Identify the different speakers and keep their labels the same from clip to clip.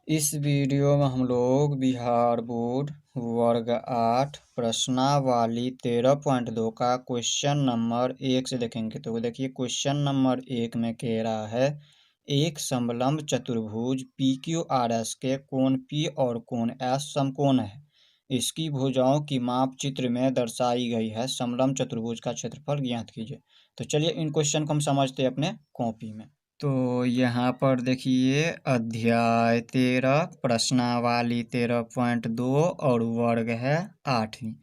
Speaker 1: इस वीडियो में हम लोग बिहार बोर्ड वर्ग 8 प्रश्नावली 13.2 का क्वेश्चन नंबर 1 से देखेंगे। तो देखिए क्वेश्चन नंबर 1 में कह रहा है एक समलंब चतुर्भुज PQRS के कोण P और कोण S समकोण है। इसकी भुजाओं की माप चित्र में दर्शाई गई है। समलंब चतुर्भुज का क्षेत्रफल ज्ञात कीजिए। तो चलिए इन क्वेश्चन को हम समझते हैं अपने कॉपी में। तो यहाँ पर देखिए अध्याय 13 प्रश्नावली 13.2 और वर्ग है 8वीं।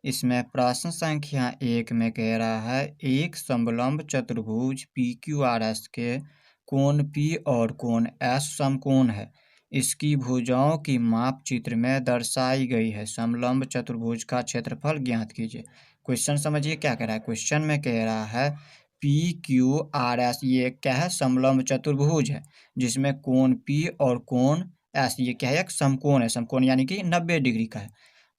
Speaker 1: इसमें प्रश्न संख्या 1 में कह रहा है एक समलंब चतुर्भुज PQRS के कोण P और कोण S समकोण है। इसकी भुजाओं की माप चित्र में दर्शाई गई है। समलंब चतुर्भुज का क्षेत्रफल ज्ञात कीजिए। क्वेश्चन समझिए क्या कह रहा है। क्वेश्चन में कह रहा है PQRS ये क्या है, समलंब चतुर्भुज है जिसमें कोण P और कोण S ये क्या है, एक समकोण है। समकोण यानी कि 90 डिग्री का है।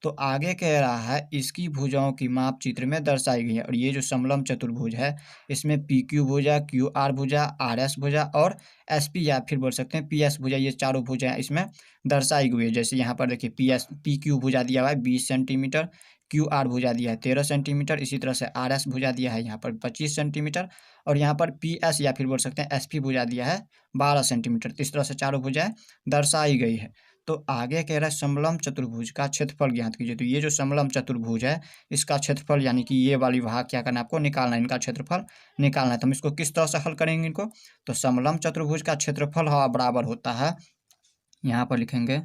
Speaker 1: तो आगे कह रहा है इसकी भुजाओं की माप चित्र में दर्शाई गई है। और ये जो समलंब चतुर्भुज है इसमें PQ भुजा, QR भुजा, RS भुजा और SP या फिर बोल सकते हैं PS भुजा, ये चारों भुजाएं इसमें दर्शाई गई है। जैसे यहाँ पर देखिए PQ भुजा दिया हुआ है 20 सेंटीमीटर, QR भुजा दिया है 13 सेंटीमीटर, इसी तरह से RS भुजा दिया है यहाँ पर 25 सेंटीमीटर और यहाँ पर PS या फिर बोल सकते हैं SP भुजा दिया है 12 सेंटीमीटर। इस तरह से चारों भुजाएं दर्शाई गई है। तो आगे कह रहा है समलंब चतुर्भुज का क्षेत्रफल ज्ञात कीजिए। तो ये जो समलंब चतुर्भुज है इसका क्षेत्रफल यानी कि ये वाली भाग क्या करना है आपको, निकालना है, इनका क्षेत्रफल निकालना है। तो हम इसको किस तरह से हल करेंगे इनको, तो समलंब चतुर्भुज का क्षेत्रफल बराबर होता है, यहाँ पर लिखेंगे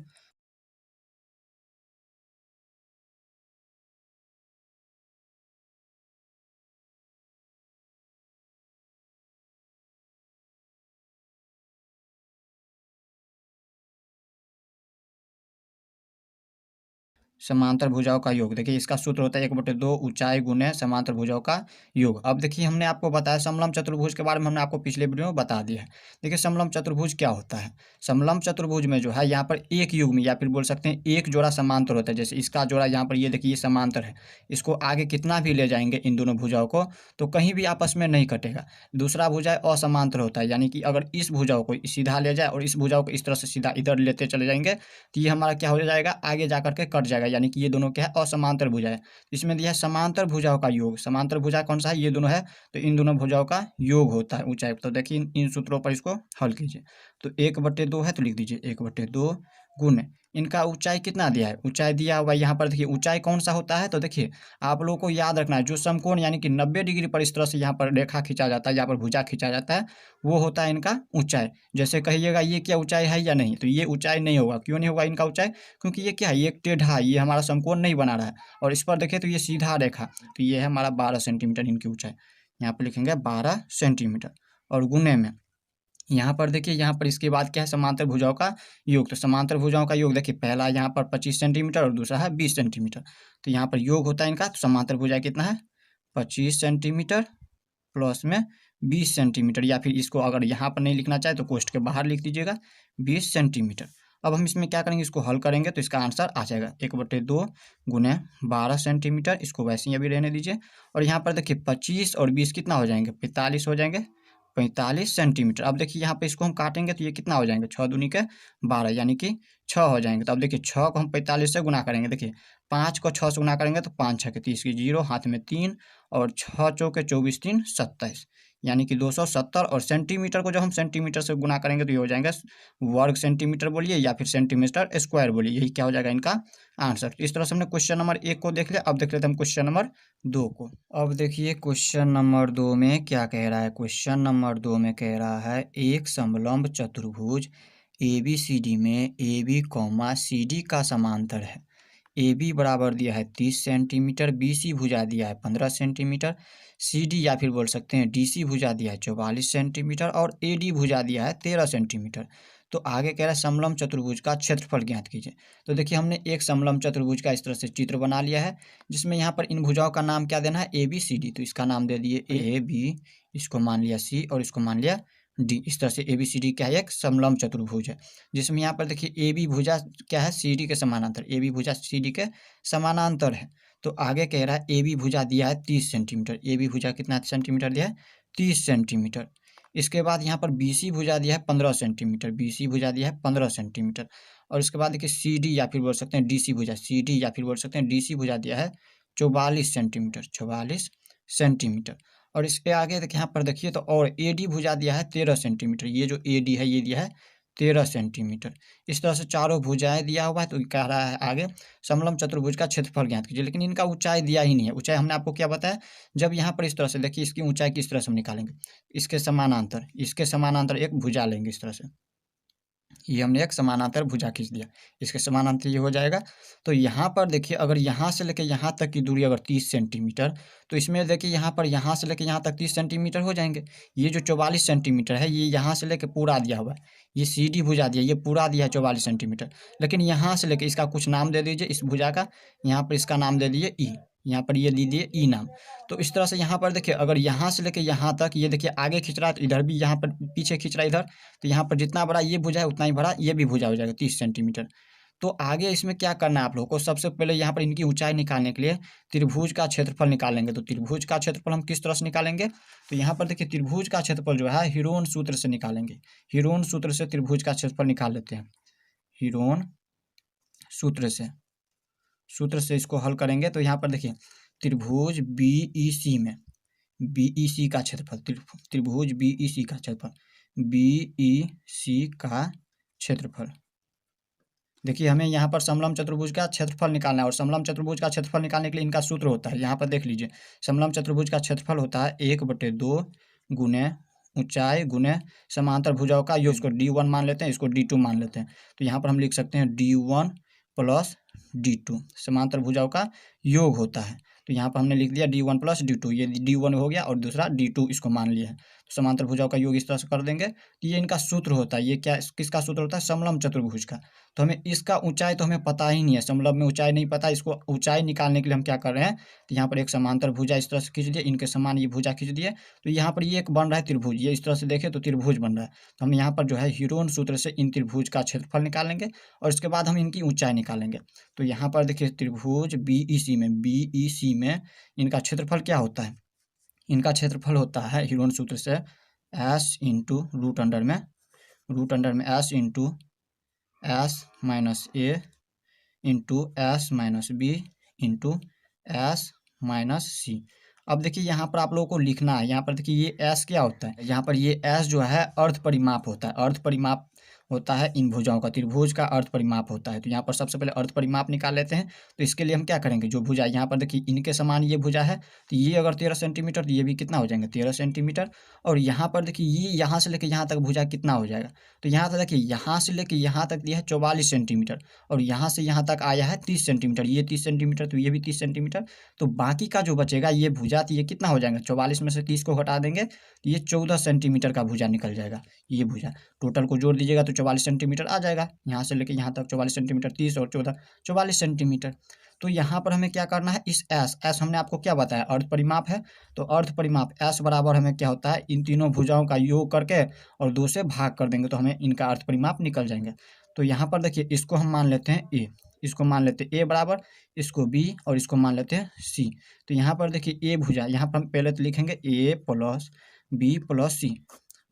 Speaker 1: समांतर भुजाओं का योग। देखिए इसका सूत्र होता है 1/2 ऊंचाई गुने समांतर भुजाओं का योग। अब देखिए हमने आपको बताया समलंब चतुर्भुज के बारे में, हमने आपको पिछले वीडियो में बता दिया है। देखिए समलंब चतुर्भुज क्या होता है। समलंब चतुर्भुज में जो है यहाँ पर एक युग्म या फिर बोल सकते हैं एक जोड़ा समांतर होता है। जैसे इसका जोड़ा यहाँ पर ये देखिए ये समांतर है, इसको आगे कितना भी ले जाएंगे इन दोनों भुजाओं को तो कहीं भी आपस में नहीं कटेगा। दूसरा भुजा असमांतर होता है, यानी कि अगर इस भुजाओं को सीधा ले जाए और इस भुजाओं को इस तरह से सीधा इधर लेते चले जाएंगे तो ये हमारा क्या हो जाएगा, आगे जा करके कट जाएगा, यानी कि ये दोनों क्या है, असमांतर भुजा है। इसमें दिया है समांतर भुजाओं का योग। समांतर भुजा कौन सा है, ये दोनों है, तो इन दोनों भुजाओं का योग होता है ऊंचाई। तो देखिए इन सूत्रों पर इसको हल कीजिए। तो 1/2 है तो लिख दीजिए 1/2 गुण इनका ऊंचाई कितना दिया है, ऊंचाई दिया हुआ यहाँ पर देखिए ऊंचाई कौन सा होता है। तो देखिए आप लोगों को याद रखना है जो समकोण यानी कि 90 डिग्री पर इस तरह से यहाँ पर रेखा खींचा जाता है, यहाँ पर भुजा खींचा जाता है, वो होता है इनका ऊंचाई। जैसे कहिएगा ये क्या ऊंचाई है या नहीं, तो ये ऊंचाई नहीं होगा। क्यों नहीं होगा इनका ऊंचाई, क्योंकि ये क्या है, ये एक टेढ़ा है, ये हमारा समकोण नहीं बना रहा है। और इस पर देखें तो ये सीधा रेखा, तो ये है हमारा 12 सेंटीमीटर इनकी ऊंचाई। यहाँ पर लिखेंगे 12 सेंटीमीटर। और गुने में यहाँ पर देखिए, यहाँ पर इसके बाद क्या है, समांतर भुजाओं का योग। तो समांतर भुजाओं का योग देखिए पहला यहाँ पर 25 सेंटीमीटर और दूसरा है 20 सेंटीमीटर। तो यहाँ पर योग होता है इनका। तो समांतर भुजा कितना है, 25 सेंटीमीटर प्लस में 20 सेंटीमीटर, या फिर इसको अगर यहाँ पर नहीं लिखना चाहे तो कोष्ठ के बाहर लिख दीजिएगा 20 सेंटीमीटर। अब हम इसमें क्या करेंगे, इसको हल करेंगे तो इसका आंसर आ जाएगा 1/2 गुने 12 सेंटीमीटर। इसको वैसे ही अभी रहने दीजिए। और यहाँ पर देखिए 25 और 20 कितना हो जाएंगे, 45 हो जाएंगे, 45 सेंटीमीटर। अब देखिए यहाँ पे इसको हम काटेंगे तो ये कितना हो जाएंगे, 6 दूनी के 12 यानी कि 6 हो जाएंगे। तो अब देखिए 6 को हम 45 से गुना करेंगे, देखिए 5 को 6 से गुना करेंगे तो 5 6 के 30 की 0, हाथ में 3 और 6 चौके 24 3 27 यानी कि 270। और सेंटीमीटर को जब हम सेंटीमीटर से गुना करेंगे तो ये हो जाएंगे वर्ग सेंटीमीटर बोलिए या फिर सेंटीमीटर स्क्वायर बोलिए, यही क्या हो जाएगा इनका आंसर। तो इस तरह से हमने क्वेश्चन नंबर 1 को देख लिया। अब देख लेते हैं हम क्वेश्चन नंबर 2 को। अब देखिए क्वेश्चन नंबर 2 में क्या कह रहा है। क्वेश्चन नंबर 2 में कह रहा है एक समलंब चतुर्भुज ABCD में AB, CD का समांतर है। AB बराबर दिया है 30 सेंटीमीटर, BC भुजा दिया है 15 सेंटीमीटर, CD या फिर बोल सकते हैं DC भुजा दिया है 44 सेंटीमीटर और AD भुजा दिया है 13 सेंटीमीटर। तो आगे कह रहा है समलंब चतुर्भुज का क्षेत्रफल ज्ञात कीजिए। तो देखिए हमने एक समलंब चतुर्भुज का इस तरह से चित्र बना लिया है जिसमें यहाँ पर इन भुजाओं का नाम क्या देना है, ABCD। तो इसका नाम दे दिए AB, इसको मान लिया C और इसको मान लिया D। इस तरह से ABCD क्या है, एक समलंब चतुर्भुज है जिसमें यहाँ पर देखिए AB भुजा क्या है, CD के समानांतर, AB भुजा CD के समानांतर है। तो आगे कह रहा है AB भुजा दिया है 30 सेंटीमीटर। AB भुजा कितना सेंटीमीटर दिया है, 30 सेंटीमीटर। इसके बाद यहाँ पर BC भुजा दिया है 15 सेंटीमीटर, BC भुजा दिया है 15 सेंटीमीटर। और इसके बाद देखिए CD या फिर बोल सकते हैं DC भुजा, CD या फिर बोल सकते हैं DC भुजा दिया है 44 सेंटीमीटर, 44 सेंटीमीटर। और इसके आगे देखिए यहाँ पर देखिए तो और AD भुजा दिया है 13 सेंटीमीटर, ये जो AD है ये दिया है 13 सेंटीमीटर। इस तरह से चारों भुजाएं दिया हुआ है। तो कह रहा है आगे समलंब चतुर्भुज का क्षेत्रफल ज्ञात कीजिए, लेकिन इनका ऊंचाई दिया ही नहीं है। ऊंचाई हमने आपको क्या बताया, जब यहाँ पर इस तरह से देखिए इसकी ऊंचाई किस तरह से हम निकालेंगे, इसके समानांतर एक भुजा लेंगे इस तरह से, ये हमने एक समानांतर भुजा खींच दिया, इसके समानांतर ये हो जाएगा। तो यहाँ पर देखिए अगर यहाँ से लेकर यहाँ तक की दूरी अगर 30 सेंटीमीटर, तो इसमें देखिए यहाँ से लेकर यहाँ तक 30 सेंटीमीटर हो जाएंगे। ये जो 44 सेंटीमीटर है ये यहाँ से लेकर पूरा दिया हुआ है, ये CD भुजा दिया, ये पूरा दिया है 44 सेंटीमीटर। लेकिन यहाँ से लेकर इसका कुछ नाम दे दीजिए इस भुजा का, यहाँ पर इसका नाम दे दीजिए E, यहाँ पर ये दे दिए E नाम। तो इस तरह से यहाँ पर देखिए अगर यहाँ से लेके यहाँ तक ये देखिए आगे खींच रहा है, तो इधर भी यहाँ पर पीछे खींच रहा है इधर, तो यहाँ पर जितना बड़ा ये भुजा है उतना ही बड़ा ये भी भुजा हो जाएगा 30 सेंटीमीटर। तो आगे इसमें क्या करना है आप लोगों को, सबसे पहले यहाँ पर इनकी ऊंचाई निकालने के लिए त्रिभुज का क्षेत्रफल निकालेंगे। तो त्रिभुज का क्षेत्रफल हम किस तरह से निकालेंगे, तो यहाँ पर देखिए त्रिभुज का क्षेत्रफल जो है हीरोन सूत्र से निकालेंगे। हीरोन सूत्र से त्रिभुज का क्षेत्रफल निकाल लेते हैं, हीरोन सूत्र से इसको हल करेंगे। तो यहाँ पर देखिए त्रिभुज BEC में BEC का क्षेत्रफल, त्रिभुज BEC का क्षेत्रफल, BEC का क्षेत्रफल। देखिए हमें यहाँ पर समलंब चतुर्भुज का क्षेत्रफल निकालना है, और समलंब चतुर्भुज का क्षेत्रफल निकालने के लिए इनका सूत्र होता है, यहाँ पर देख लीजिए समलंब चतुर्भुज का क्षेत्रफल होता है 1/2 गुने ऊंचाई गुने समांतर भुजाओं का योग। इसको D1 मान लेते हैं, इसको D2 मान लेते हैं। तो यहाँ पर हम लिख सकते हैं D1 + D2 समांतर भुजाओं का योग होता है। तो यहाँ पर हमने लिख दिया D1 + D2, ये D1 हो गया और दूसरा D2 इसको मान लिया है। तो समांतर भुजाओं का योग इस तरह से कर देंगे। तो ये इनका सूत्र होता है, ये क्या किसका सूत्र होता है, समलंब चतुर्भुज का। तो हमें इसका ऊंचाई तो हमें पता ही नहीं है, समलंब में ऊंचाई नहीं पता, इसको ऊंचाई निकालने के लिए हम क्या कर रहे हैं, तो यहाँ पर एक समांतर भुजा इस तरह से खींच दिए, इनके समान ये भुजा खींच दिए। तो यहाँ पर ये एक बन रहा है त्रिभुज, ये इस तरह से देखें तो त्रिभुज बन रहा है। तो हम यहाँ पर जो है हीरोन सूत्र से इन त्रिभुज का क्षेत्रफल निकालेंगे और इसके बाद हम इनकी ऊंचाई निकालेंगे। तो यहाँ पर देखिए त्रिभुज BEC में इनका क्षेत्रफल क्या होता है, इनका क्षेत्रफल होता है हीरोन सूत्र से S इंटू रूट अंडर में S into S minus A into S minus B into S minus C। अब देखिए यहाँ पर आप लोगों को लिखना है, यहाँ पर देखिए ये S क्या होता है, यहाँ पर ये S जो है अर्ध परिमाप होता है, अर्ध परिमाप होता है इन भुजाओं का, त्रिभुज का अर्ध परिमाप होता है। तो यहाँ पर सबसे पहले अर्ध परिमाप निकाल लेते हैं। तो इसके लिए हम क्या करेंगे, जो भुजा यहाँ पर देखिए इनके समान ये भुजा है, तो ये अगर 13 सेंटीमीटर तो ये भी कितना हो जाएंगे 13 सेंटीमीटर। और यहाँ पर देखिए ये यहाँ से लेकर यहाँ तक भुजा कितना हो जाएगा, तो यहाँ तक देखिए यहाँ से लेकर यहाँ तक दिया है 44 सेंटीमीटर और यहाँ से यहाँ तक आया है 30 सेंटीमीटर, ये 30 सेंटीमीटर तो ये भी 30 सेंटीमीटर। तो बाकी का जो बचेगा ये भुजा, तो ये कितना हो जाएगा, 44 में से 30 को हटा देंगे तो ये 14 सेंटीमीटर का भुजा निकल जाएगा। ये भुजा टोटल को जोड़ दीजिएगा तो 44 सेंटीमीटर आ जाएगा, यहाँ से लेके यहाँ तक 44 सेंटीमीटर, 30 और 14 44 सेंटीमीटर। तो यहाँ पर हमें क्या करना है, इस S हमने आपको क्या बताया अर्ध परिमाप है, तो अर्ध परिमाप S बराबर हमें क्या होता है, इन तीनों भुजाओं का योग करके और 2 से भाग कर देंगे तो हमें इनका अर्ध परिमाप निकल जाएंगे। तो यहाँ पर देखिए इसको हम मान लेते हैं A, इसको मान लेते हैं A बराबर, इसको B और इसको मान लेते हैं C। तो यहाँ पर देखिए A भुजा, यहाँ पर हम पहले तो लिखेंगे A + B + C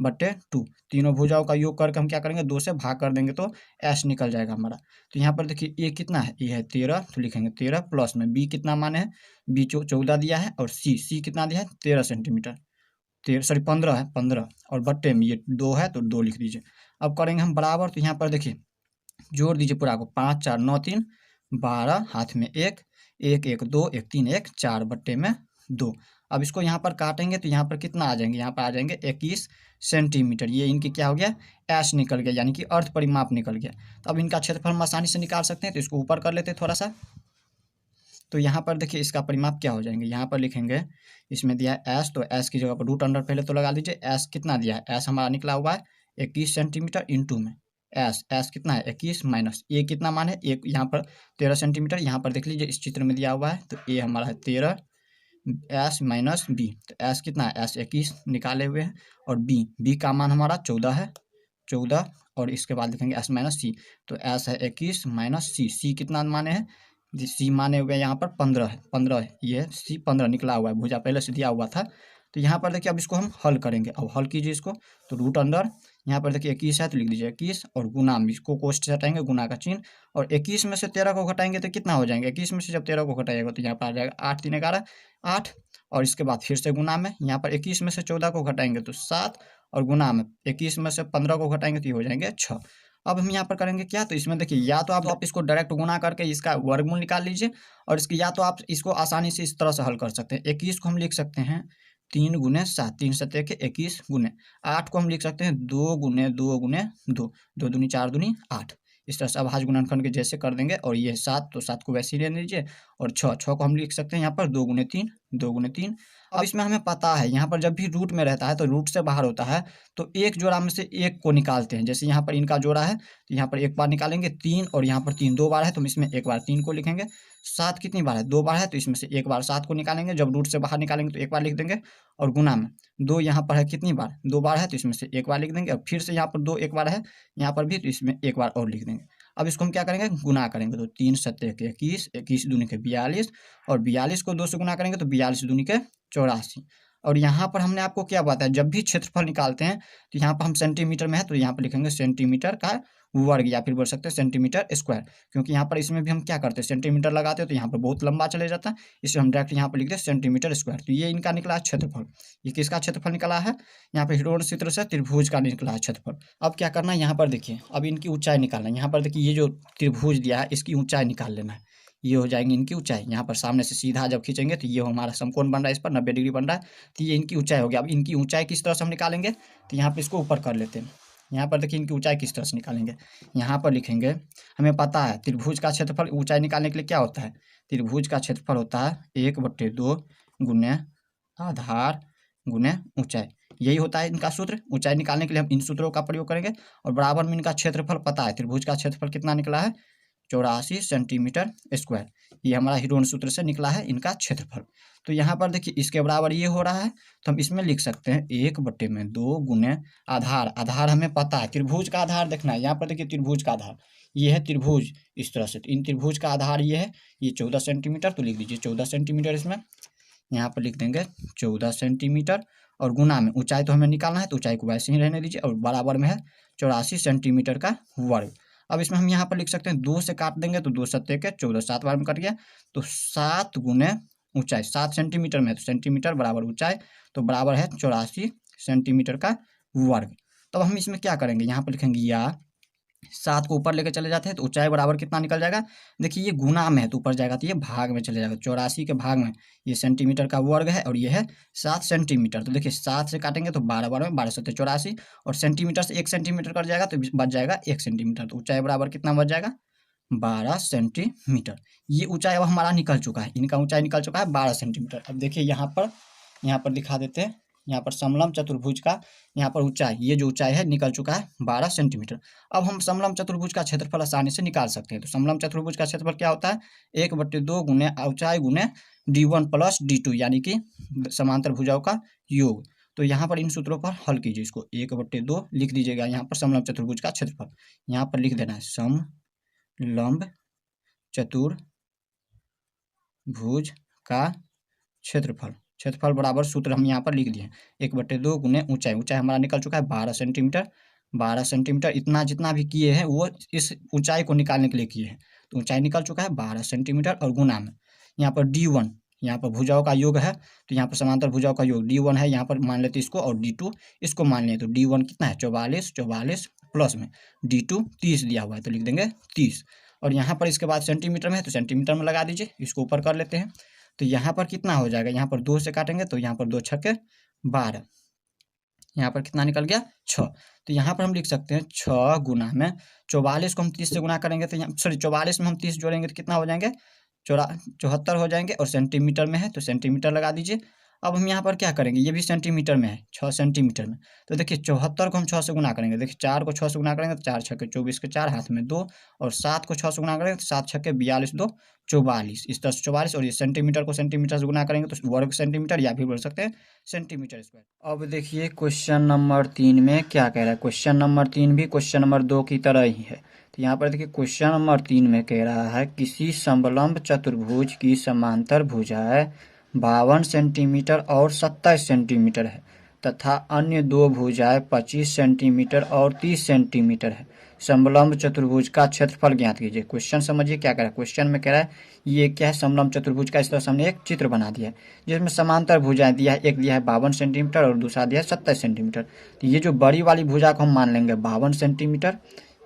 Speaker 1: बटे 2, तीनों भुजाओं का योग करके हम क्या करेंगे 2 से भाग कर देंगे तो S निकल जाएगा हमारा। तो यहाँ पर देखिए A कितना है, A है 13, तो लिखेंगे 13 प्लस में B कितना माने है, B 14 दिया है और C कितना दिया है 13 सेंटीमीटर, 15 है 15 और बट्टे में ये 2 है तो 2 लिख दीजिए। अब करेंगे हम बराबर, तो यहाँ पर देखिए जोड़ दीजिए पूरा को, 5 4 9 3 12, हाथ में 1 1 1 2 1 3 1 4 बट्टे में 2। अब इसको यहाँ पर काटेंगे तो यहाँ पर कितना आ जाएंगे, यहाँ पर आ जाएंगे 21 सेंटीमीटर। ये इनकी क्या हो गया, S निकल गया, यानी कि अर्ध परिमाप निकल गया। तो अब इनका क्षेत्रफल हम आसानी से निकाल सकते हैं, तो इसको ऊपर कर लेते हैं थोड़ा सा। तो यहाँ पर देखिए इसका परिमाप क्या हो जाएंगे, यहाँ पर लिखेंगे इसमें दिया है S, तो S की जगह पर रूट अंडर पहले तो लगा दीजिए। S कितना दिया है, S हमारा निकला हुआ है 21 सेंटीमीटर इंटू में S कितना है 21 माइनस A कितना मान है, एक यहाँ पर 13 सेंटीमीटर, यहाँ पर देख लीजिए इस चित्र में दिया हुआ है, तो A हमारा है 13 S माइनस B, तो S कितना है S 21 निकाले हुए हैं और B का मान हमारा 14 है 14 और इसके बाद लिखेंगे S माइनस C, तो S है 21 माइनस C कितना माने हैं, C माने हुए यहाँ पर 15 है, 15 है, ये C 15 निकला हुआ है, भुजा पहले से दिया हुआ था तो यहाँ पर देखिए अब इसको हम हल करेंगे। अब हल कीजिए इसको, तो रूट अंडर यहाँ पर देखिए 21 है तो लिख दीजिए 21 और गुना में इसको कोष्ठ से हटाएंगे, गुना का चिन्ह, और 21 में से 13 को घटाएंगे तो कितना हो जाएंगे, 21 में से जब 13 को घटाएगा तो यहाँ पर आ जाएगा 8 3 11 8, और इसके बाद फिर से गुना में यहाँ पर 21 में से 14 को घटाएंगे तो 7, और गुना में 21 में से 15 को घटाएंगे तो ये हो जाएंगे 6। अब हम यहाँ पर करेंगे क्या, तो इसमें देखिए या तो आप इसको डायरेक्ट गुना करके इसका वर्गमूल निकाल लीजिए, और इसकी या तो आप इसको आसानी से इस तरह से हल कर सकते हैं। 21 को हम लिख सकते हैं 3 गुने 7, 3 7 के 21 गुने 8 को हम लिख सकते हैं 2 गुने 2 गुने 2, 2 दूनी 4 दूनी 8। इस तरह से अभाज्य गुणनखंड के जैसे कर देंगे, और ये 7 तो 7 को वैसे ही रहने दीजिए, और 6 को हम लिख सकते हैं यहाँ पर 2 गुने 3, 2 गुने 3। अब इसमें हमें पता है यहाँ पर जब भी रूट में रहता है तो रूट से बाहर होता है तो एक जोड़ा में से एक को निकालते हैं। जैसे यहाँ पर इनका जोड़ा है तो यहाँ पर एक बार निकालेंगे 3, और यहाँ पर 3 2 बार है तो हम इसमें एक बार 3 को लिखेंगे। 7 कितनी बार है, 2 बार है तो इसमें से एक बार 7 को निकालेंगे। जब रूट से बाहर निकालेंगे तो एक बार लिख देंगे, और गुना में 2 यहाँ पर है कितनी बार, 2 बार है तो इसमें से एक बार लिख देंगे, और फिर से यहाँ पर 2 एक बार है यहाँ पर भी तो इसमें एक बार और लिख देंगे। अब इसको हम क्या करेंगे, गुना करेंगे, तो 3 7 के 21, 21 दूनी के 42, और 42 को 2 से गुना करेंगे तो 42 दूनी के 84। और यहाँ पर हमने आपको क्या बताया, जब भी क्षेत्रफल निकालते हैं तो यहाँ पर हम सेंटीमीटर में है तो यहाँ पर लिखेंगे सेंटीमीटर का वर्ग, या फिर बोल सकते हैं सेंटीमीटर स्क्वायर, क्योंकि यहाँ पर इसमें भी हम क्या करते हैं सेंटीमीटर लगाते हैं तो यहाँ पर बहुत लंबा चले जाता है, इसलिए हम डायरेक्ट यहाँ पर लिखते हैं सेंटीमीटर स्क्वायर। तो ये इनका निकला है क्षेत्रफल। ये किसका क्षेत्रफल निकला है, यहाँ पर हिडोन सूत्र से त्रिभुज का निकला है क्षेत्रफल। अब क्या करना है, यहाँ पर देखिए अब इनकी ऊंचाई निकालना है। यहाँ पर देखिए ये जो त्रिभुज दिया है इसकी ऊंचाई निकाल लेना है। ये हो जाएंगी इनकी ऊंचाई। यहाँ पर सामने से सीधा जब खींचेंगे तो ये हमारा समकोण बन रहा है, इस पर 90 डिग्री बन रहा है, तो ये इनकी ऊंचाई हो गया। अब इनकी ऊंचाई किस तरह से हम निकालेंगे, तो यहाँ पर इसको ऊपर कर लेते हैं। यहाँ पर देखिए इनकी ऊंचाई किस तरह से निकालेंगे, यहाँ पर लिखेंगे, हमें पता है त्रिभुज का क्षेत्रफल ऊंचाई निकालने के लिए क्या होता है, त्रिभुज का क्षेत्रफल होता है 1/2 गुने आधार गुने ऊंचाई। यही होता है इनका सूत्र। ऊंचाई निकालने के लिए हम इन सूत्रों का प्रयोग करेंगे, और बराबर में इनका क्षेत्रफल पता है। त्रिभुज का क्षेत्रफल कितना निकला है, 84 सेंटीमीटर स्क्वायर। ये हमारा हिडोन सूत्र से निकला है इनका क्षेत्रफल। तो यहाँ पर देखिए इसके बराबर ये हो रहा है, तो हम इसमें लिख सकते हैं 1/2 गुने आधार। आधार हमें पता है, त्रिभुज का आधार देखना है। यहाँ पर देखिए त्रिभुज का आधार ये है त्रिभुज, इस तरह से तो इन त्रिभुज का आधार ये है, ये 14 सेंटीमीटर, तो लिख दीजिए 14 सेंटीमीटर। इसमें यहाँ पर लिख देंगे 14 सेंटीमीटर, और गुना में ऊंचाई तो हमें निकालना है तो ऊंचाई को वैसे ही रहने दीजिए, और बराबर में है 84 सेंटीमीटर का वर्ग। अब इसमें हम यहाँ पर लिख सकते हैं 2 से काट देंगे तो 2 7 के 14, 7 बार में कट गया, तो 7 गुने ऊंचाई, 7 सेंटीमीटर में है तो सेंटीमीटर बराबर ऊंचाई, तो बराबर है 84 सेंटीमीटर का वर्ग। तब हम इसमें क्या करेंगे, यहाँ पर लिखेंगे या 7 को ऊपर लेकर चले जाते हैं तो ऊंचाई बराबर कितना निकल जाएगा, देखिए ये गुना में है तो ऊपर जाएगा तो ये भाग में चले जाएगा। 84 के भाग में ये सेंटीमीटर का वर्ग है, और ये है 7 सेंटीमीटर। तो देखिए 7 से काटेंगे तो 12 बार में 12 7 84, और सेंटीमीटर से 1 सेंटीमीटर कट जाएगा तो बच जाएगा 1 सेंटीमीटर। तो ऊंचाई बराबर कितना बच जाएगा, 12 सेंटीमीटर। ये ऊंचाई अब हमारा निकल चुका है, इनका ऊंचाई निकल चुका है 12 सेंटीमीटर। अब देखिए यहाँ पर दिखा देते हैं, यहाँ पर समलम चतुर्भुज का यहाँ पर ऊंचाई, ये जो ऊंचाई है निकल चुका है 12 सेंटीमीटर। अब हम समलम चतुर्भुज का क्षेत्रफल आसानी से निकाल सकते हैं। तो समलम चतुर्भुज का क्षेत्रफल क्या होता है, 1/2 गुने ऊंचाई गुने d1 प्लस d2, यानी कि समांतर भुजाओं का योग। तो यहाँ पर इन सूत्रों पर हल कीजिए, इसको 1/2 लिख दीजिएगा। यहाँ पर समलम चतुर्भुज का क्षेत्रफल यहाँ पर लिख देना है, समलंब चतुर्भुज का क्षेत्रफल। क्षेत्रफल बराबर सूत्र हम यहाँ पर लिख दिए 1/2 गुने ऊंचाई। ऊंचाई हमारा निकल चुका है 12 सेंटीमीटर। 12 सेंटीमीटर इतना जितना भी किए हैं वो इस ऊंचाई को निकालने के लिए किए हैं, तो ऊंचाई निकल चुका है 12 सेंटीमीटर। और गुना में यहाँ पर d1, यहाँ पर भुजाओं का योग है तो यहाँ पर समांतर भुजाओं का योग d1 है, यहाँ पर मान लेते इसको, और d2 इसको मान लें। तो d1 कितना है 44 प्लस में d2 30 दिया हुआ है तो लिख देंगे 30। और यहाँ पर इसके बाद सेंटीमीटर में है तो सेंटीमीटर में लगा दीजिए, इसको ऊपर कर लेते हैं। तो यहाँ पर कितना हो जाएगा, यहाँ पर 2 से काटेंगे तो यहाँ पर 2 छक्के 12, यहाँ पर कितना निकल गया 6। तो यहाँ पर हम लिख सकते हैं 6 गुना में 44 को हम 30 से गुना करेंगे तो यहाँ 44 में हम 30 जोड़ेंगे तो कितना हो जाएंगे 74 हो जाएंगे, और सेंटीमीटर में है तो सेंटीमीटर लगा दीजिए। अब हम यहाँ पर क्या करेंगे, ये भी सेंटीमीटर में है 6 सेंटीमीटर में, तो देखिए 74 को हम 6 से गुना करेंगे। देखिए 4 को 6 से गुना करेंगे तो 4 छक्के 24 के 4 हाथ में 2, और 7 को 6 से गुना करेंगे तो 7 छक्के 42 2 44, इस तरह से 44। और ये सेंटीमीटर को सेंटीमीटर से गुना करेंगे तो वर्ग सेंटीमीटर, या फिर बोल सकते हैं सेंटीमीटर स्क्वायर। अब देखिए क्वेश्चन नंबर 3 में क्या कह रहा है। क्वेश्चन नंबर 3 भी क्वेश्चन नंबर 2 की तरह ही है। तो यहाँ पर देखिए क्वेश्चन नंबर 3 में कह रहा है किसी समलंब चतुर्भुज की समांतर भुजाएं 52 सेंटीमीटर और 27 सेंटीमीटर है तथा अन्य दो भुजाएं 25 सेंटीमीटर और 30 सेंटीमीटर है। समलंब चतुर्भुज का क्षेत्रफल ज्ञात कीजिए। क्वेश्चन समझिए क्या कह रहा है। क्वेश्चन में कह रहा है ये क्या है, समलंब चतुर्भुज का। इस तरह से हमने एक चित्र बना दिया है जिसमें समांतर भुजाएं दिया है, एक दिया है 52 सेंटीमीटर और दूसरा दिया है 27 सेंटीमीटर। तो ये जो बड़ी वाली भुजा को हम मान लेंगे 52 सेंटीमीटर,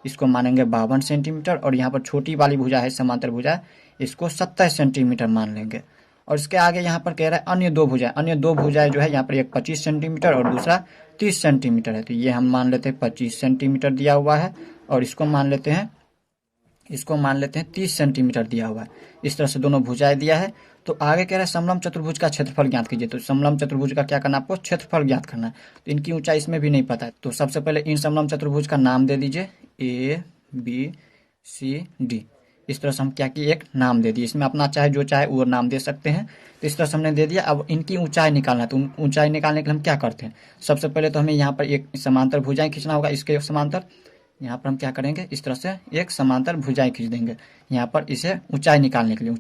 Speaker 1: इसको मानेंगे 52 सेंटीमीटर, और यहाँ पर छोटी वाली भुजा है समांतर भुजा, इसको 27 सेंटीमीटर मान लेंगे। और इसके आगे यहाँ पर कह रहा है अन्य दो भुजाएं जो है यहाँ पर एक 25 सेंटीमीटर और दूसरा 30 सेंटीमीटर है। तो ये हम मान लेते हैं 25 सेंटीमीटर दिया हुआ है और इसको मान लेते हैं 30 सेंटीमीटर दिया हुआ है। इस तरह से दोनों भुजाएं दिया है। तो आगे कह रहा है समलंब चतुर्भुज का क्षेत्रफल ज्ञात कीजिए। तो समलंब चतुर्भुज का क्या करना है आपको, क्षेत्रफल ज्ञात करना है। तो इनकी ऊंचाई इसमें भी नहीं पता है। तो सबसे पहले इन समलंब चतुर्भुज का नाम दे दीजिए, ए बी सी डी। इस तरह से हम क्या किए, एक नाम दे दिए। इसमें अपना चाहे जो चाहे वो नाम दे सकते हैं। तो इस तरह से हमने दे दिया। अब इनकी ऊंचाई निकालना है। तो ऊंचाई निकालने के लिए हम क्या करते हैं, सबसे पहले तो हमें यहाँ पर एक समांतर भुजाएं खींचना होगा। इसके समांतर यहाँ पर हम क्या करेंगे, इस तरह से एक समांतर भुजाएं खींच देंगे। यहाँ पर इसे ऊंचाई निकालने के लिए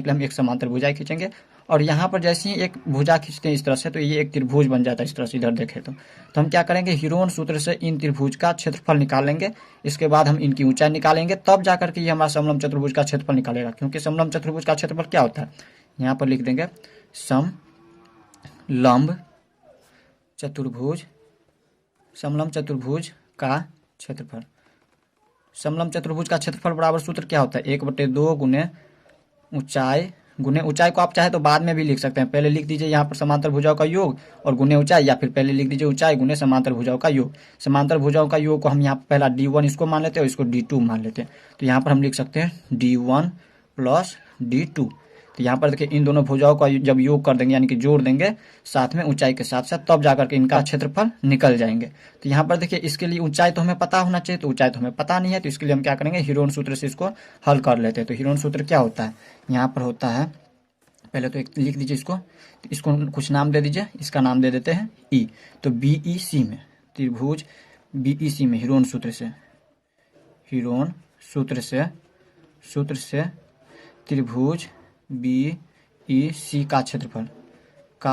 Speaker 1: हम एक समांतर भुजाएं खींचेंगे। और यहाँ पर जैसे ही एक भुजा खींचते हैं इस तरह से, तो ये एक त्रिभुज बन जाता है। इस तरह से इधर देखें तो हम क्या करेंगे, हीरोन सूत्र से इन त्रिभुज का क्षेत्रफल निकालेंगे। इसके बाद हम इनकी ऊंचाई निकालेंगे, तब जाकर के ये हमारा समलंब चतुर्भुज का क्षेत्रफल निकालेगा। क्योंकि समलंब चतुर्भुज का क्षेत्रफल क्या होता है, यहाँ पर लिख देंगे समलंब चतुर्भुज का क्षेत्रफल। समलंब चतुर्भुज का क्षेत्रफल बराबर सूत्र क्या होता है, 1/2 गुने ऊंचाई को आप चाहे तो बाद में भी लिख सकते हैं। पहले लिख दीजिए यहाँ पर समांतर भुजाओं का योग और गुने ऊंचाई, या फिर पहले लिख दीजिए ऊंचाई गुने समांतर भुजाओं का योग। समांतर भुजाओं का योग को हम यहाँ पहला d1 इसको मान लेते हैं और इसको d2 मान लेते हैं। तो यहाँ पर हम लिख सकते हैं d1 प्लस d2। तो यहाँ पर देखिए इन दोनों भुजाओं का जब योग कर देंगे यानी कि जोड़ देंगे साथ में ऊंचाई के साथ साथ, तब जाकर के इनका क्षेत्रफल निकल जाएंगे। तो यहाँ पर देखिए इसके लिए ऊंचाई तो हमें पता होना चाहिए, तो ऊंचाई तो हमें पता नहीं है। तो इसके लिए हम क्या करेंगे, हीरोन सूत्र से इसको हल कर लेते हैं। तो हीरोन सूत्र क्या होता है, यहाँ पर होता है, पहले तो एक लिख दीजिए इसको कुछ नाम दे दीजिए। इसका नाम दे देते हैं ई। तो BEC में त्रिभुज BEC में हीरोन सूत्र से त्रिभुज BEC का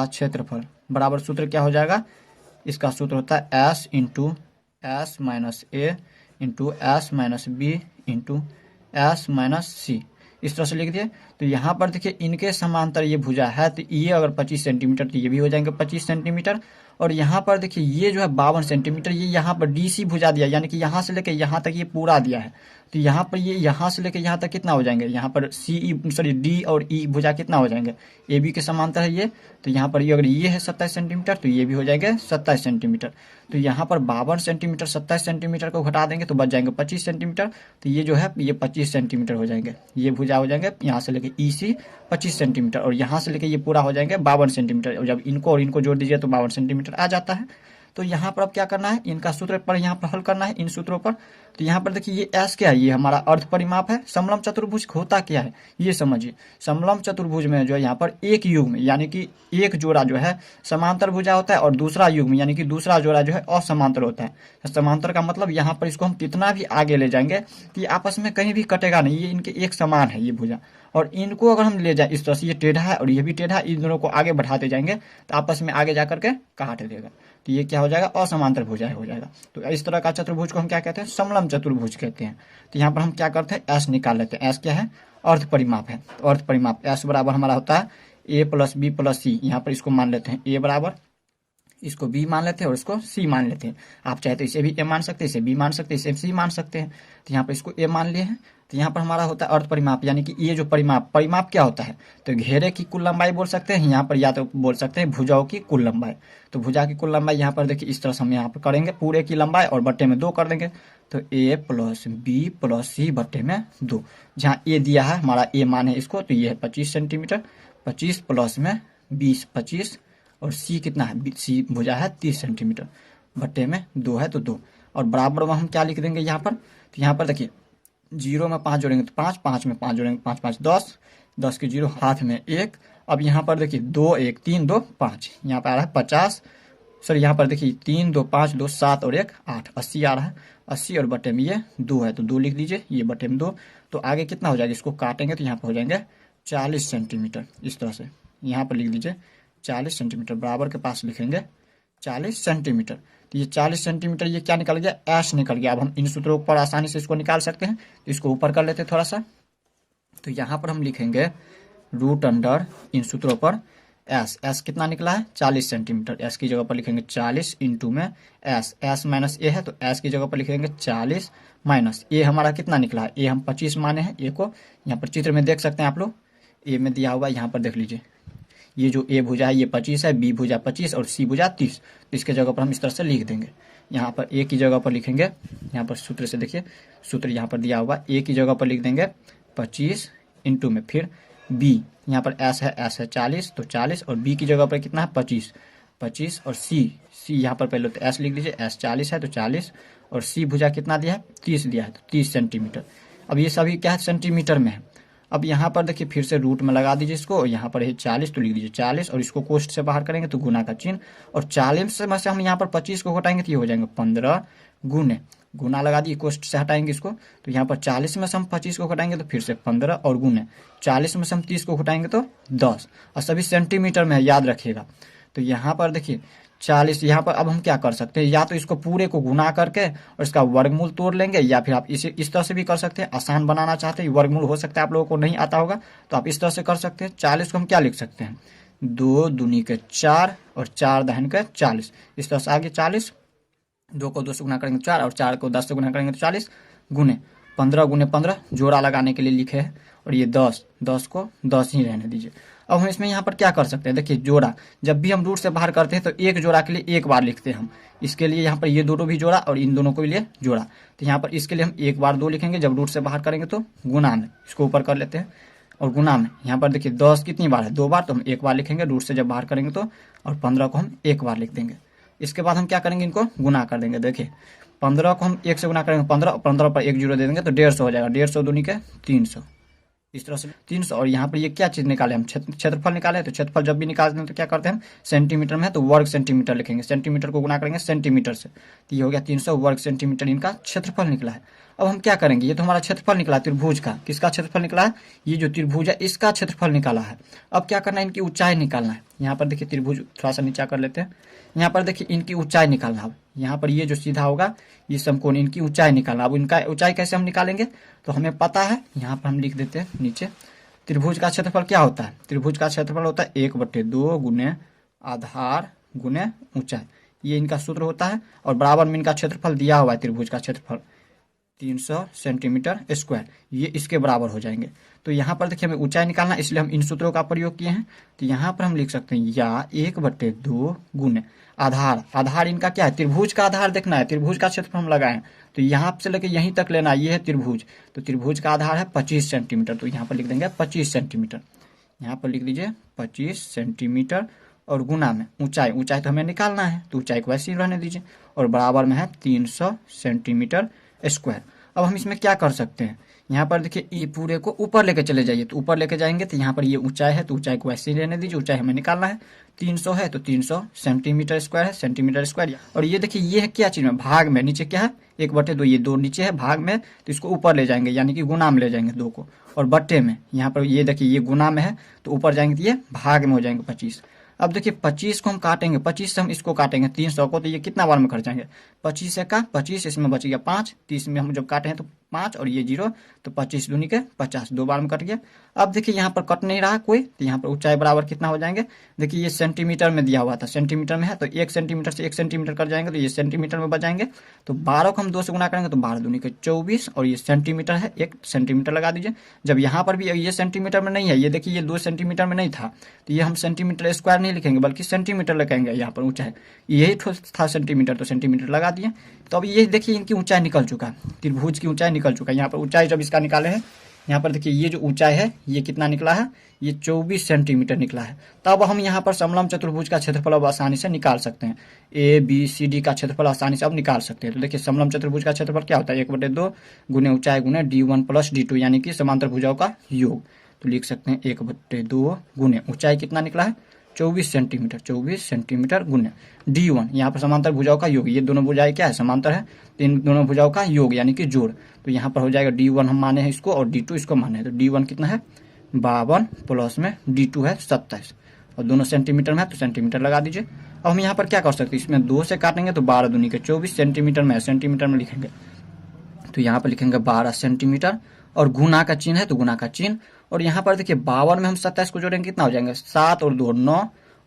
Speaker 1: क्षेत्रफल बराबर सूत्र क्या हो जाएगा, इसका सूत्र होता है S into S minus A into S minus B into S minus C। इस तरह से लिख दिए। तो यहाँ पर देखिए इनके समांतर ये भुजा है, तो ये अगर 25 सेंटीमीटर तो ये भी हो जाएंगे 25 सेंटीमीटर। और यहाँ पर देखिए ये जो है 52 सेंटीमीटर, ये यहाँ पर DC भुजा दिया, यानी कि यहाँ से लेकर यहाँ तक ये पूरा दिया है। तो यहाँ पर ये यहाँ से लेकर यहाँ तक कितना हो जाएंगे, यहाँ पर D और E भुजा कितना हो जाएंगे, AB के समांतर है ये। तो यहाँ पर ये अगर ये है 27 सेंटीमीटर तो ये भी हो जाएंगे 27 सेंटीमीटर। तो यहाँ पर 52 सेंटीमीटर 27 सेंटीमीटर को घटा देंगे तो बच जाएंगे 25 सेंटीमीटर। तो ये जो है ये 25 सेंटीमीटर हो जाएंगे। ये भुजा हो जाएंगे यहाँ से लेके EC 25 सेंटीमीटर और यहाँ से लेके ये पूरा हो जाएंगे 52 सेंटीमीटर। और जब इनको और इनको जोड़ दीजिए तो 52 सेंटीमीटर आ जाता है। तो यहाँ पर अब क्या करना है, इनका सूत्र पर यहाँ पर हल करना है, इन सूत्रों पर। तो यहाँ पर देखिए ये S क्या है, ये हमारा अर्ध परिमाप है। समलंब चतुर्भुज होता क्या है ये समझिए। समलंब चतुर्भुज में जो है यहाँ पर एक युग्म यानी कि एक जोड़ा जो है समांतर भुजा होता है और दूसरा युग्म यानी कि दूसरा जोड़ा जो है असमांतर होता है। समांतर का मतलब यहाँ पर इसको हम कितना भी आगे ले जाएंगे कि आपस में कहीं भी कटेगा नहीं, ये इनके एक समान है ये भुजा। और इनको अगर हम ले जाए इस तरह से, ये टेढ़ा है और ये भी टेढ़ा है, इन दोनों को आगे बढ़ाते जाएंगे तो आपस में आगे जाकर के काट देगा। तो ये क्या हो जाएगा, असमांतर भुजा हो जाएगा। तो इस तरह का चतुर्भुज को हम क्या कहते हैं, समलंब चतुर्भुज कहते हैं। तो यहाँ पर हम क्या करते हैं, S निकाल लेते हैं। S क्या है, अर्ध परिमाप है। तो अर्ध परिमाप S बराबर हमारा होता है A plus B plus C। यहाँ पर इसको मान लेते हैं A बराबर, इसको B मान लेते हैं और इसको C मान लेते हैं। आप चाहे तो इसे भी A मान सकते हैं, इसे B मान सकते हैं, इसे C मान सकते हैं। तो यहाँ पर इसको A मान लिए हैं। तो यहाँ पर हमारा होता है अर्ध परिमाप, यानी कि ये जो परिमाप क्या होता है, तो घेरे की कुल लंबाई बोल सकते हैं यहाँ पर, या तो बोल सकते हैं भुजाओं की कुल लंबाई। तो भुजा की कुल लंबाई यहाँ पर देखिए इस तरह से हम यहाँ पर करेंगे, पूरे की लंबाई और बट्टे में 2 कर देंगे। तो A plus B plus C बट्टे में 2। जहाँ A दिया है हमारा A मान है इसको, तो ये है 25 सेंटीमीटर, 25 प्लस में 20 25, और C कितना है, C भुजा है 30 सेंटीमीटर, बट्टे में 2 है तो 2। और बराबर में हम क्या लिख देंगे यहाँ पर, तो यहाँ पर देखिए 0 में 5 जोड़ेंगे तो 5, 5 में 5 जोड़ेंगे 5 5 10, 10 के 0 हाथ में 1। अब यहाँ पर देखिए 2 1 3 2 5, यहाँ पर आ रहा है 50, सर यहाँ पर देखिए 3 2 5 2 7 और 1 8, 80 आ रहा है। 80 और बटे में ये 2 है तो 2 लिख दीजिए, ये बटे में 2। तो आगे कितना हो जाएगा, इसको काटेंगे तो यहाँ पर हो जाएंगे 40 सेंटीमीटर इस तरह से। यहाँ पर लिख दीजिए 40 सेंटीमीटर, बराबर के पास लिखेंगे 40 सेंटीमीटर। तो ये 40 सेंटीमीटर ये क्या निकल गया, एस निकल गया। अब हम इन सूत्रों पर आसानी से इसको निकाल सकते हैं, तो इसको ऊपर कर लेते हैं थोड़ा सा। तो यहाँ पर हम लिखेंगे रूट अंडर इन सूत्रों पर एस, एस कितना निकला है 40 सेंटीमीटर, एस की जगह पर लिखेंगे 40 इंटू में एस, एस माइनस ए है तो एस की जगह पर लिखेंगे 40 माइनस ए हमारा कितना निकला है, ए हम 25 माने हैं, ए को यहाँ पर चित्र में देख सकते हैं आप लोग, ए में दिया हुआ है, यहाँ पर देख लीजिए ये जो ए भुजा है ये 25 है, बी भुजा 25 और सी भुजा 30। तो इसके जगह पर हम इस तरह से लिख देंगे। यहाँ पर ए की जगह पर लिखेंगे, यहाँ पर सूत्र से देखिए, सूत्र यहाँ पर दिया हुआ, ए की जगह पर लिख देंगे 25 इंटू में फिर बी, यहाँ पर एस है 40 तो 40 और बी की जगह पर कितना है 25 और सी यहाँ पर पहले तो एस लिख लीजिए, एस 40 है तो 40 और सी भुजा कितना दिया है 30 दिया है तो 30 सेंटीमीटर। अब ये सभी क्या है सेंटीमीटर में है। अब यहाँ पर देखिए फिर से रूट में लगा दीजिए इसको, और यहाँ पर है 40 तो लिख दीजिए 40 और इसको कोष्ठ से बाहर करेंगे तो गुना का चिन्ह, और 40 में से हम यहाँ पर 25 को हटाएंगे तो ये हो जाएंगे 15 गुने, गुना लगा दिए, कोष्ठ से हटाएंगे इसको तो यहाँ पर 40 में से हम 25 को हटाएंगे तो फिर से 15 और गुने 40 में से हम 30 को हटाएंगे तो 10, और सभी सेंटीमीटर में है, याद रखिएगा। तो यहाँ पर देखिए 40, यहाँ पर अब हम क्या कर सकते हैं, या तो इसको पूरे को गुना करके और इसका वर्गमूल तोड़ लेंगे, या फिर आप इसे इस तरह से भी कर सकते हैं, आसान बनाना चाहते हैं, वर्गमूल हो सकता है आप लोगों को नहीं आता होगा तो आप इस तरह से कर सकते हैं। 40 को हम क्या लिख सकते हैं 2 दूनी के 4 और 4 दहन के 40, इस तरह से आगे 40, 2 को 2 से गुना करेंगे 4 और 4 को 10 से गुना करेंगे तो 40 गुने 15 गुने 15 जोड़ा लगाने के लिए लिखे है, और ये 10 को 10 ही रहने दीजिए। अब हम इसमें यहाँ पर क्या कर सकते हैं, देखिए जोड़ा जब भी हम रूट से बाहर करते हैं तो एक जोड़ा के लिए एक बार लिखते हैं हम, इसके लिए यहाँ पर ये दोनों भी जोड़ा और इन दोनों के लिए जोड़ा, तो यहाँ पर इसके लिए हम एक बार 2 लिखेंगे, जब रूट से बाहर करेंगे तो गुना में इसको ऊपर कर लेते हैं, और गुना में यहाँ पर देखिए 10 कितनी बार है 2 बार, तो हम एक बार लिखेंगे रूट से जब बाहर करेंगे तो, और 15 को हम एक बार लिख देंगे। इसके बाद हम क्या करेंगे इनको गुना कर देंगे, देखिए 15 को हम 1 से गुना करेंगे 15 और 15 पर 1 जीरो दे देंगे तो 150 हो जाएगा, 150 दूनी के 300, इस तरह से 300। और यहाँ पर ये क्या चीज़ निकाले हम क्षेत्रफल निकाले, तो क्षेत्रफल जब भी निकालते हैं तो क्या करते हैं हम सेंटीमीटर में है तो वर्ग सेंटीमीटर लिखेंगे, सेंटीमीटर को गुना करेंगे सेंटीमीटर से, तो ये हो गया 300 वर्ग सेंटीमीटर इनका क्षेत्रफल निकला है। अब हम क्या करेंगे, ये तो हमारा क्षेत्रफल निकला त्रिभुज का, किसका क्षेत्रफल निकला है, ये जो त्रिभुज है इसका क्षेत्रफल निकाला है। अब क्या करना है, इनकी ऊंचाई निकालना है। यहाँ पर देखिए त्रिभुज थोड़ा सा नीचा कर लेते हैं, यहाँ पर देखिए इनकी ऊंचाई निकालना है। यहाँ पर ये जो सीधा होगा ये समकोण, इनकी ऊंचाई निकालना। अब इनका ऊंचाई कैसे हम निकालेंगे, तो हमें पता है, यहाँ पर हम लिख देते हैं नीचे, त्रिभुज का क्षेत्रफल क्या होता है, त्रिभुज का क्षेत्रफल होता है 1/2 गुने आधार गुने ऊंचाई, ये इनका सूत्र होता है, और बराबर में इनका क्षेत्रफल दिया हुआ है, त्रिभुज का क्षेत्रफल 300 सेंटीमीटर स्क्वायर, ये इसके बराबर हो जाएंगे। तो यहाँ पर देखिए हमें ऊंचाई निकालना, इसलिए हम इन सूत्रों का प्रयोग किए हैं। तो यहाँ पर हम लिख सकते हैं या 1/2 गुने आधार, आधार इनका क्या है, त्रिभुज का आधार देखना है, त्रिभुज का क्षेत्रफल हम लगाए, तो यहाँ से लेकर यहीं तक लेना है, ये है त्रिभुज, तो त्रिभुज का आधार है 25 सेंटीमीटर, तो यहाँ पर लिख देंगे 25 सेंटीमीटर, यहाँ पर लिख लीजिए 25 सेंटीमीटर, और गुना में ऊंचाई, ऊंचाई तो हमें निकालना है तो ऊंचाई को वैसे ही रहने दीजिए, और बराबर में है 300 सेंटीमीटर स्क्वायर। अब हम इसमें क्या कर सकते हैं, यहाँ पर देखिए ये पूरे को ऊपर लेके चले जाइए, तो ऊपर लेके जाएंगे तो यहाँ पर ये ऊंचाई है तो ऊंचाई को ऐसे ही रहने दीजिए, ऊंचाई हमें निकालना है 300 है तो 300 सेंटीमीटर स्क्वायर है, सेंटीमीटर स्क्वायर। और ये देखिए ये है क्या चीज़ में, भाग में, नीचे क्या है 1/2, ये 2 नीचे है भाग में, तो इसको ऊपर ले जाएंगे यानी कि गुना में ले जाएंगे 2 को, और बट्टे में यहाँ पर ये देखिए ये गुना में है तो ऊपर जाएंगे तो ये भाग में हो जाएंगे 25। अब देखिए 25 को हम काटेंगे, 25 से हम इसको काटेंगे 300 को, तो ये कितना बार में कट जाएंगे, 25 का 25, इसमें बच गया 5, 30 में हम जब काटे हैं तो 5 और ये 0, तो 25 दूनी के 50, 2 बार में कट गया। अब देखिए यहाँ पर कट नहीं रहा कोई, तो यहाँ पर ऊंचाई बराबर कितना हो जाएंगे, देखिए ये सेंटीमीटर में दिया हुआ था, सेंटीमीटर में है तो 1 सेंटीमीटर से 1 सेंटीमीटर कट जाएंगे तो ये सेंटीमीटर में बच जाएंगे, तो 12 को हम 2 से गुना करेंगे तो 12 दूनी के 24, और ये सेंटीमीटर है 1 सेंटीमीटर लगा दीजिए। जब यहाँ पर भी ये सेंटीमीटर में नहीं है, ये देखिए ये 2 सेंटीमीटर में नहीं था, तो ये हम सेंटीमीटर स्क्वायर नहीं लिखेंगे बल्कि सेंटीमीटर लिखेंगे, यहाँ पर ऊंचाई यही था सेंटीमीटर, तो सेंटीमीटर लगा दिए। तो अब ये देखिए इनकी ऊंचाई निकल चुका है, त्रिभुज की ऊंचाई निकल चुका है। यहाँ पर ऊंचाई जब इसका निकाले हैं, यहाँ पर देखिए ये जो ऊंचाई है ये कितना निकला है, ये 24 सेंटीमीटर निकला है। तब हम यहाँ पर समलंब चतुर्भुज का क्षेत्रफल अब आसानी से निकाल सकते हैं, ABCD का क्षेत्रफल आसानी से अब निकाल सकते हैं। तो देखिए समलंब चतुर्भुज का क्षेत्रफल क्या होता है, 1/2 गुने ऊंचाई गुने D1 + D2 यानी कि समांतर भुजाओं का योग। तो लिख सकते हैं 1/2 गुने ऊंचाई कितना निकला है 24 सेंटीमीटर, 24 सेंटीमीटर गुने D1, यहाँ पर समांतर भुजाओं का योग, ये दोनों भुजाएं क्या है समांतर है, तो इन दोनों भुजाओं का योग यानी कि जोड़। तो यहाँ पर हो जाएगा D1 हम माने हैं इसको और D2 इसको माने हैं, तो D1 कितना है 52 प्लस में D2 है 27, और दोनों सेंटीमीटर में है तो सेंटीमीटर लगा दीजिए। अब हम यहाँ पर क्या कर सकते हैं, इसमें 2 से काटेंगे तो 12 दूनी के 24 सेंटीमीटर में है, सेंटीमीटर में लिखेंगे तो यहाँ पर लिखेंगे 12 सेंटीमीटर, और गुना का चिन्ह है तो गुना का चिन्ह। और यहाँ पर देखिए 52 में हम 27 को जोड़ेंगे कितना हो जाएंगे, 7 और 2 9,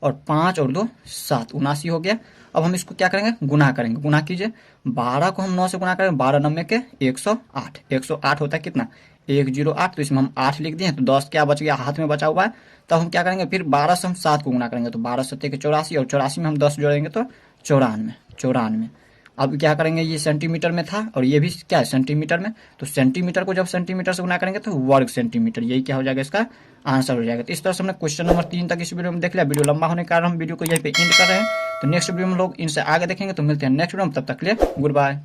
Speaker 1: और 5 और 2 7, 79 हो गया। अब हम इसको क्या करेंगे, गुना करेंगे। गुना कीजिए, 12 को हम 9 से गुना करेंगे, 12 9 के 108, 108 होता है कितना, 108। तो इसमें हम 8 लिख दिए तो 10 क्या बच गया, हाथ में बचा हुआ है। तब हम क्या करेंगे, फिर 12 से हम 7 को गुना करेंगे तो 12 सत्ते के 84, और 84 में हम 10 जोड़ेंगे तो 94, 94। अब क्या करेंगे, ये सेंटीमीटर में था और ये भी क्या है, सेंटीमीटर में। तो सेंटीमीटर को जब सेंटीमीटर से गुना करेंगे तो वर्ग सेंटीमीटर, यही क्या हो जाएगा, इसका आंसर हो जाएगा। तो इस तरह से हमने क्वेश्चन नंबर 3 तक इस वीडियो में देख लिया। वीडियो लंबा होने के कारण हम वीडियो को यहीं पे एंड कर रहे हैं। तो नेक्स्ट वीडियो में लोग इनसे आगे देखेंगे। तो मिलते हैं नेक्स्ट वीडियो में, तब तक के लिए गुड बाय।